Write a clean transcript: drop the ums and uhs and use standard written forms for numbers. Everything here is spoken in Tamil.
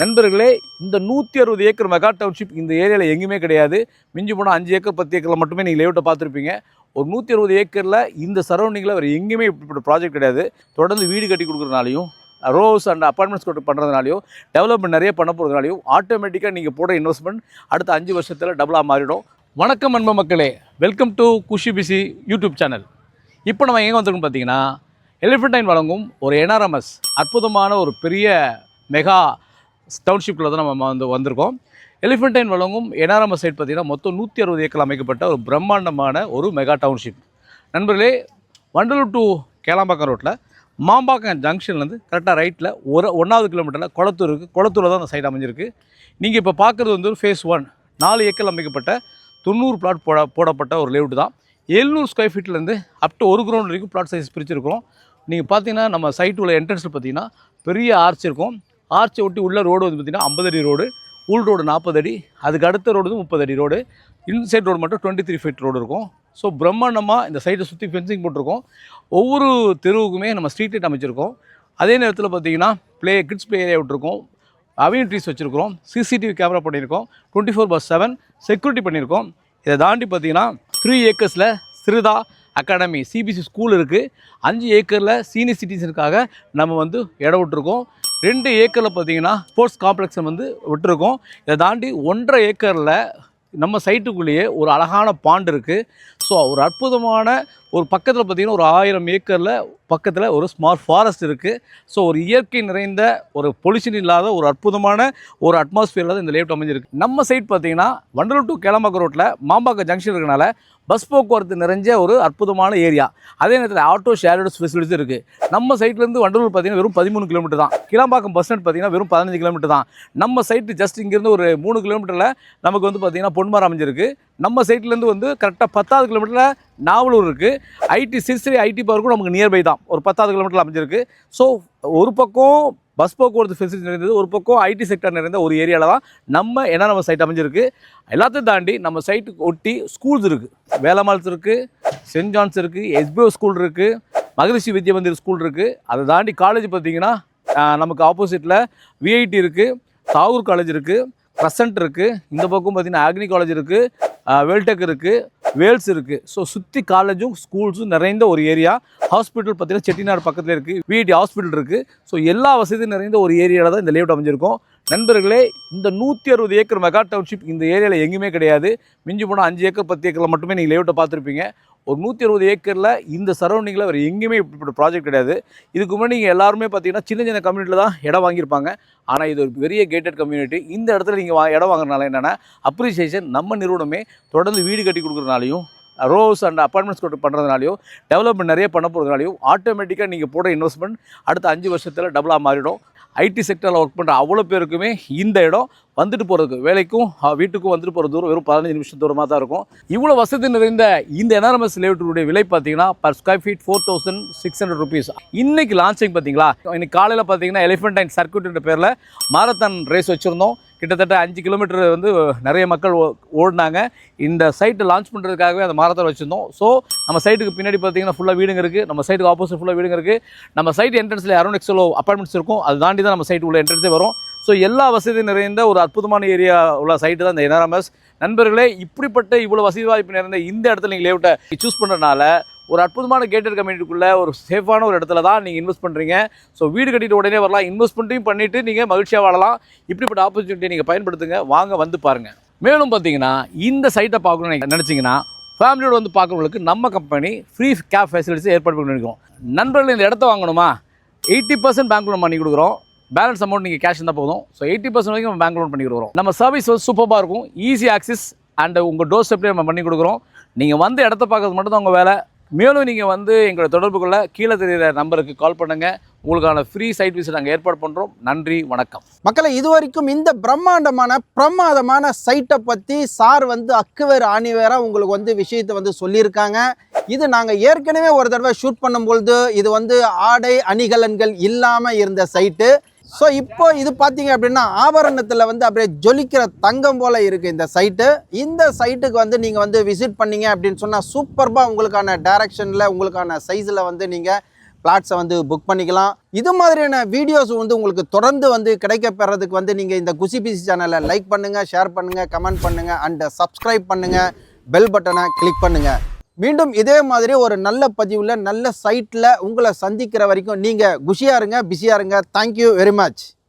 நண்பர்களே, இந்த 160 ஏக்கர் மெகா டவுன்ஷிப் இந்த ஏரியாவில் எங்கேயுமே கிடையாது. மிஞ்சி போனால் 5 ஏக்கர் 10 ஏக்கரில் மட்டுமே நீங்கள் லேஅவுட்டை பார்த்துருப்பீங்க. ஒரு 160 ஏக்கரில் இந்த சரௌண்டிங்கில் வேறு எங்கேயுமே இப்படி ப்ராஜெக்ட் கிடையாது. தொடர்ந்து வீடு கட்டி கொடுக்குறதுனாலையும் ரோஸ் அண்ட் அப்பார்ட்மெண்ட்ஸ் கொண்டு பண்ணுறதுனாலையும் டெவலப்மெண்ட் நிறைய பண்ண போகிறதுனாலையும் ஆட்டோமேட்டிக்காக நீங்கள் போடுற இன்வெஸ்ட்மெண்ட் அடுத்த 5 வருஷத்தில் டபுளாக மாறிடும். வணக்கம் அன்பு மக்களே, welcome to Kushi PC YouTube channel. இப்போ நம்ம எங்கே வந்திருக்கோம் பார்த்தீங்கன்னா, எலிஃபண்டைன் வழங்கும் ஒரு என்ஆர்எம்எஸ் அற்புதமான ஒரு பெரிய மெகா டவுன்ஷிப்பில் தான் நம்ம வந்திருக்கோம். எலிஃபண்டைன் வழங்கும் என்ஆர்எம்எஸ் சைட் பார்த்திங்கன்னா மொத்தம் 160 ஏக்கர் அமைக்கப்பட்ட ஒரு பிரம்மாண்டமான ஒரு மெகா டவுன்ஷிப். நண்பர்களே, வண்டலூர் டு கேளாம்பாக்கம் ரோட்டில் மாம்பாக்கம் ஜங்ஷன்லேருந்து கரெக்டாக ரைட்டில் 1வது கிலோமீட்டரில் குளத்தூர் இருக்குது. குளத்தூரில் தான் அந்த சைட் அமைஞ்சிருக்கு. நீங்கள் இப்போ பார்க்குறது வந்து ஃபேஸ் 1 4 ஏக்கர் அமைக்கப்பட்ட 90 பிளாட் போடப்பட்ட ஒரு லேஅவுட் தான். 700 ஸ்கொயர் ஃபீட்லேருந்து அப் டு 1 கிரவுண்ட் வரைக்கும் பிளாட் சைஸ் பிரிச்சிருக்கிறோம். நீங்கள் பார்த்தீங்கன்னா நம்ம சைட்டு உள்ள என்ட்ரன்ஸில் பார்த்தீங்கன்னா பெரிய ஆர்ச் இருக்கும். ஆர்ச்சை ஒட்டி உள்ள ரோடு வந்து பார்த்திங்கன்னா 50 அடி ரோடு, உள் ரோடு 40 அடி, அதுக்கு அடுத்த ரோடு வந்து 30 அடி ரோடு, இன்சைட் ரோடு மட்டும் 23 ஃபீட் ரோடு இருக்கும். ஸோ பிரம்மாண்டமாக இந்த சைட்டை சுற்றி ஃபென்சிங் போட்டிருக்கோம். ஒவ்வொரு தெருவுக்குமே நம்ம ஸ்ட்ரீட் லைட் அமைச்சிருக்கோம். அதே நேரத்தில் பார்த்திங்கன்னா கிட்ஸ் ப்ளே ஏரியா விட்டுருக்கோம், அவென்யூ ட்ரீஸ் வச்சுருக்கிறோம், சிசிடிவி கேமரா பண்ணியிருக்கோம், 24/7 செக்யூரிட்டி பண்ணியிருக்கோம். இதை தாண்டி பார்த்திங்கன்னா 3 ஏக்கர்ஸில் ஸ்ரிதா அகாடமி சிபிசி ஸ்கூல் இருக்குது. 5 ஏக்கரில் சீனியர் சிட்டிசனுக்காக நம்ம வந்து இடம் விட்டுருக்கோம். 2 ஏக்கரில் பார்த்திங்கன்னா ஸ்போர்ட்ஸ் காம்ப்ளெக்ஸை வந்து விட்டுருக்கோம். இதை தாண்டி 1.5 ஏக்கரில் நம்ம சைட்டுக்குள்ளேயே ஒரு அழகான பாண்ட் இருக்குது. ஸோ ஒரு அற்புதமான ஒரு பக்கத்தில் பார்த்திங்கன்னா ஒரு 1000 ஏக்கரில் பக்கத்தில் ஒரு ஸ்மால் ஃபாரஸ்ட் இருக்குது. ஸோ ஒரு இயற்கை நிறைந்த ஒரு பொல்யூஷன் இல்லாத ஒரு அற்புதமான ஒரு அட்மாஸ்பியரில் தான் இந்த லேஅவுட் அமைஞ்சிருக்கு. நம்ம சைட் பார்த்திங்கன்னா வண்டலூர் டு கேளாம்பாக்கம் ரோட்டில் மாம்பாக்கம் ஜங்ஷன் இருக்கனால பஸ் போக்குவரத்து நிறைஞ்ச ஒரு அற்புதமான ஏரியா. அதே நேரத்தில் ஆட்டோ ஷேர்டு ஃபெசிலிட்டிஸ் இருக்குது. நம்ம சைட்லேருந்து வண்டலூர் பார்த்திங்கன்னா வெறும் 13 கிலோமீட்டர் தான். கிளாம்பாக்கம் பஸ் ஸ்டாண்ட் பார்த்திங்கன்னா வெறும் 15 கிலோமீட்டர் தான். நம்ம சைட்டு ஜஸ்ட் இங்கேருந்து ஒரு 3 கிலோமீட்டரில் நமக்கு வந்து பார்த்திங்கன்னா பொன்மரம் அமைஞ்சிருக்கு. நம்ம சைட்லேருந்து வந்து கரெக்டாக 10வது கிலோமீட்டரில் நாவலூர் இருக்குது. சிறுசிரி ஐடி பார்க்கும் நமக்கு நியர்பை தான், ஒரு 10வது கிலோமீட்டரில் அமைஞ்சிருக்கு. ஸோ ஒரு பக்கம் பஸ் போக்குவரத்து ஃபெசிலிட்டி நிறைந்தது, ஒரு பக்கம் ஐடி செக்டர் நிறைந்த ஒரு ஏரியாவில் தான் நம்ம சைட் அமைஞ்சிருக்கு. எல்லாத்தையும் தாண்டி நம்ம சைட்டுக்கு ஒட்டி ஸ்கூல்ஸ் இருக்குது. வேலம்மாள்ஸ் இருக்குது, சென்ட் ஜான்ஸ் இருக்குது, எஸ்பிஓ ஸ்கூல் இருக்குது, மகரிஷி வித்யா மந்திர் ஸ்கூல் இருக்குது. அதை தாண்டி காலேஜ் பார்த்திங்கன்னா நமக்கு ஆப்போசிட்டில் விஐடி இருக்குது, தாகூர் காலேஜ் இருக்குது, க்ரசன்ட் இருக்குது. இந்த பக்கம் பார்த்திங்கன்னா அக்னி காலேஜ் இருக்குது, வேல்டெக் இருக்குது, வேல்ஸ் இருக்குது. ஸோ சுற்றி காலேஜும் ஸ்கூல்ஸும் நிறைந்த ஒரு ஏரியா. ஹாஸ்பிட்டல் பார்த்திங்கன்னா செட்டிநாடு பக்கத்தில் இருக்குது, விஐடி ஹாஸ்பிட்டல் இருக்குது. ஸோ எல்லா வசதியும் நிறைந்த ஒரு ஏரியாவில் தான் இந்த லேஅவுட் அமைஞ்சிருக்கும். நண்பர்களே, இந்த 160 ஏக்கர் மெகா டவுன்ஷிப் இந்த ஏரியாவில் எங்கேயுமே கிடையாது. மிஞ்சி போனால் 5 ஏக்கர் 10 ஏக்கரில் மட்டுமே நீங்கள் லேஅவுட்டை பார்த்துருப்பீங்க. ஒரு 160 ஏக்கரில் இந்த சரௌண்டிங்கில் வேறு எங்கேயுமே இப்படி ப்ராஜெக்ட் கிடையாது. இதுக்கு முன்னாடி நீங்கள் எல்லாருமே பார்த்தீங்கன்னா சின்ன கம்யூனிட்டியில் தான் இடம் வாங்கியிருப்பாங்க. ஆனால் இது ஒரு பெரிய கேட்டட் கம்யூனிட்டி. இந்த இடத்துல நீங்கள் இடம் வாங்குறதுனால என்னென்னா அப்ரிசியேஷன் நம்ம நிறுவனமே தொடர்ந்து வீடு கட்டி கொடுக்குறதுனாலையும் ரோஸ் அண்ட் அப்பார்ட்மெண்ட்ஸ் கொண்டு பண்ணுறதுனாலையும் டெவலப்மெண்ட் நிறைய பண்ண போகிறதுனாலையும் ஆட்டோமேட்டிக்காக நீங்கள் போடுற இன்வெஸ்ட்மெண்ட் அடுத்த 5 வருஷத்தில் டபுளாக மாறிடும். ஐடி செக்டரில் ஒர்க் பண்ணுற அவ்வளோ பேருக்குமே இந்த இடம் வந்துட்டு போகிறதுக்கு, வேலைக்கும் வீட்டுக்கும் வந்துட்டு போகிற தூரம் வெறும் 15 நிமிஷம் தூரமாக தான் இருக்கும். இவ்வளோ வசதி நிறைந்த இந்த என்ஆர்எம்எஸ் லேஅவுட்டுடைய விலை பார்த்தீங்கன்னா பர் ஸ்கொயர் ஃபீட் 4600 ருபீஸ். இன்றைக்கி லான்ச்சிங் பார்த்தீங்களா, இன்றைக்கி காலையில் பார்த்தீங்கன்னா எலிஃபண்டைன் சர்க்யூட்ன்ற பேரில் மாரத்தான் ரேஸ் வச்சுருந்தோம். கிட்டத்தட்ட 5 கிலோமீட்டர் வந்து நிறைய மக்கள் ஓடினாங்க. இந்த சைட்டை லான்ச் பண்ணுறதுக்காகவே அந்த மாரத்தான் வச்சுருந்தோம். ஸோ நம்ம சைட்டுக்கு பின்னாடி பார்த்தீங்கன்னா ஃபுல்லாக வீடுங்க இருக்குது. நம்ம சைட்டுக்கு ஆப்போசிட் ஃபுல்லாக வீடுங்க இருக்குது. நம்ம சைட் என்ட்ரன்ஸில் அரௌண்ட் எக்ஸலோ அப்பார்ட்மெண்ட்ஸ் இருக்கும். அது தாண்டி தான் நம்ம சைட்டு உள்ள என்ட்ரன்ஸே வரும். ஸோ எல்லா வசதியும் நிறைந்த ஒரு அற்புதமான ஏரியா உள்ள சைட்டு தான் இந்த என்ஆர்எம்எஸ். நண்பர்களே, இப்படிப்பட்ட இவ்வளோ வசதி வாய்ப்பு நிறைந்த இந்த இடத்துல நீங்கள் லேஅவுட்டை சூஸ் பண்ணுறதுனால ஒரு அற்புதமான கேட்டட் கம்யூனிட்டிக்குள்ளே ஒரு சேஃபான ஒரு இடத்துல தான் நீங்கள் இன்வெஸ்ட் பண்ணுறீங்க. ஸோ வீடு கட்டிட்டு உடனே வரலாம், இன்வெஸ்ட்மெண்ட்டையும் பண்ணிவிட்டு நீங்கள் மகிழ்ச்சியாக வாழலாம். இப்படிப்பட்ட ஆப்பர்ச்சுனிட்டியை நீங்கள் பயன்படுத்துங்க. வாங்க வந்து பாருங்கள். மேலும் பார்த்தீங்கன்னா இந்த சைட்டை பார்க்கணும்னு நினச்சிங்கன்னா ஃபேமிலியோடு வந்து பார்க்குறவங்களுக்கு நம்ம கம்பெனி ஃப்ரீ கேப் ஃபெசிலிட்டிஸ் ஏற்பாடு பண்ணி நினைக்கிறோம். நண்பர்கள் இந்த இடத்த வாங்கணுமா, 80% பேங்க் லோன் பண்ணி கொடுக்குறோம். பேலன்ஸ் அமௌண்ட் நீங்கள் கேஷ் இருந்தால் போதும். ஸோ 80% வரைக்கும் நம்ம பேங்க் லோன் பண்ணி கொடுக்குறோம். நம்ம சர்வீஸ் வந்து சூப்பராக இருக்கும், ஈஸி ஆக்சஸ் அண்ட் உங்கள் டோர் ஸ்டெப்லேயே நம்ம பண்ணி கொடுக்குறோம். நீங்கள் வந்து இடத்த பார்க்கறது மட்டும் தான் உங்கள் வேலை. மேலும் நீங்கள் வந்து எங்களோட தொடர்புக்குள்ள கீழே தெரிகிற நம்பருக்கு கால் பண்ணுங்கள். உங்களுக்கான ஃப்ரீ சைட் விசிட் நாங்கள் ஏற்பாடு பண்ணுறோம். நன்றி, வணக்கம். மக்களை, இதுவரைக்கும் இந்த பிரம்மாண்டமான சைட்டை பற்றி சார் வந்து அக்குவேர் ஆணிவேராக உங்களுக்கு வந்து விஷயத்தை வந்து சொல்லியிருக்காங்க. இது நாங்கள் ஏற்கனவே ஒரு தடவை ஷூட் பண்ணும்பொழுது இது வந்து ஆடை அணிகலன்கள் இல்லாமல் இருந்த சைட்டு. ஸோ இப்போ இது பார்த்தீங்க அப்படின்னா ஆபரணத்தில் வந்து அப்படியே ஜொலிக்கிற தங்கம் போல் இருக்குது இந்த சைட்டு. இந்த சைட்டுக்கு வந்து நீங்கள் வந்து விசிட் பண்ணீங்க அப்படின்னு சொன்னால் சூப்பர்பாக உங்களுக்கான டைரக்ஷனில் உங்களுக்கான சைஸில் வந்து நீங்கள் பிளாட்ஸை வந்து புக் பண்ணிக்கலாம். இது மாதிரியான வீடியோஸ் வந்து உங்களுக்கு தொடர்ந்து வந்து கிடைக்க பெறதுக்கு வந்து நீங்கள் இந்த குஷி பிசி சேனலை லைக் பண்ணுங்கள், ஷேர் பண்ணுங்கள், கமெண்ட் பண்ணுங்கள் அண்ட் சப்ஸ்கிரைப் பண்ணுங்கள், பெல் பட்டனை கிளிக் பண்ணுங்கள். மீண்டும் இதே மாதிரி ஒரு நல்ல பதிவில் நல்ல சைட்டில் உங்களை சந்திக்கிற வரைக்கும் நீங்கள் குஷியாக இருங்க, பிஸியாக இருங்க. Thank you very much.